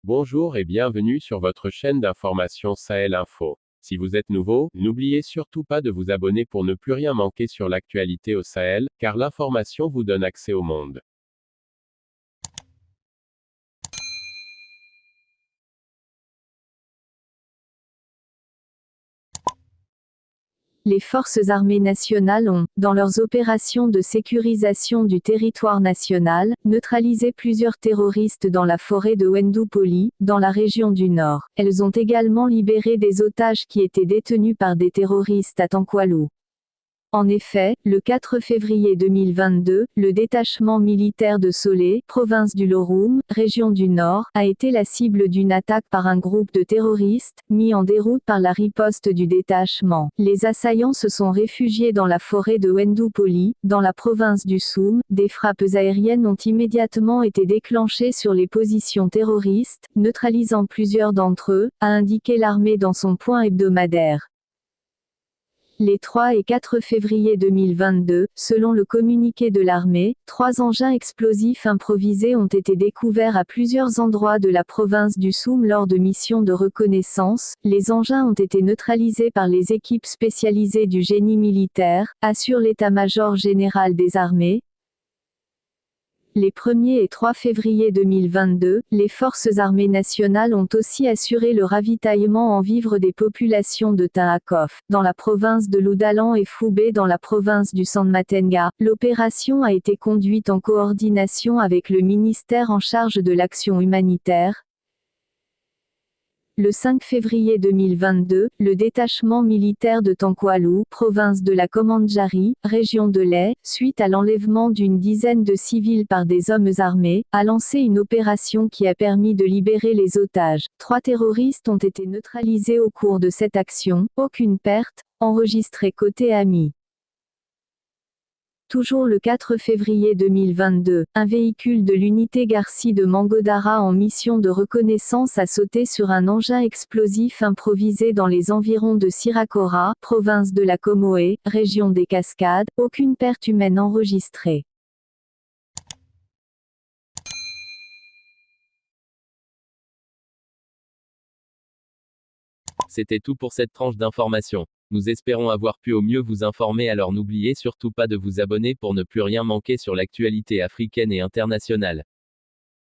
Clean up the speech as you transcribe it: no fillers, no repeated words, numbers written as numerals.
Bonjour et bienvenue sur votre chaîne d'information Sahel Info. Si vous êtes nouveau, n'oubliez surtout pas de vous abonner pour ne plus rien manquer sur l'actualité au Sahel, car l'information vous donne accès au monde. Les forces armées nationales ont, dans leurs opérations de sécurisation du territoire national, neutralisé plusieurs terroristes dans la forêt de Wendupoli, dans la région du Nord. Elles ont également libéré des otages qui étaient détenus par des terroristes à Tankwalou. En effet, le 4 février 2022, le détachement militaire de Solé, province du Loroum, région du Nord, a été la cible d'une attaque par un groupe de terroristes, mis en déroute par la riposte du détachement. Les assaillants se sont réfugiés dans la forêt de Wendupoli, dans la province du Soum. Des frappes aériennes ont immédiatement été déclenchées sur les positions terroristes, neutralisant plusieurs d'entre eux, a indiqué l'armée dans son point hebdomadaire. Les 3 et 4 février 2022, selon le communiqué de l'armée, 3 engins explosifs improvisés ont été découverts à plusieurs endroits de la province du Soum lors de missions de reconnaissance. Les engins ont été neutralisés par les équipes spécialisées du génie militaire, assure l'état-major général des armées. Les 1er et 3 février 2022, les forces armées nationales ont aussi assuré le ravitaillement en vivres des populations de Tahakof, dans la province de Loudalan et Foubé dans la province du Sandmatenga. L'opération a été conduite en coordination avec le ministère en charge de l'action humanitaire. Le 5 février 2022, le détachement militaire de Tankwalou, province de la Comandjari, région de l'Aie, suite à l'enlèvement d'une dizaine de civils par des hommes armés, a lancé une opération qui a permis de libérer les otages. 3 terroristes ont été neutralisés au cours de cette action, aucune perte enregistrée côté ami. Toujours le 4 février 2022, un véhicule de l'unité Garci de Mangodara en mission de reconnaissance a sauté sur un engin explosif improvisé dans les environs de Sirakora, province de la Comoé, région des Cascades, aucune perte humaine enregistrée. C'était tout pour cette tranche d'information. Nous espérons avoir pu au mieux vous informer, alors n'oubliez surtout pas de vous abonner pour ne plus rien manquer sur l'actualité africaine et internationale.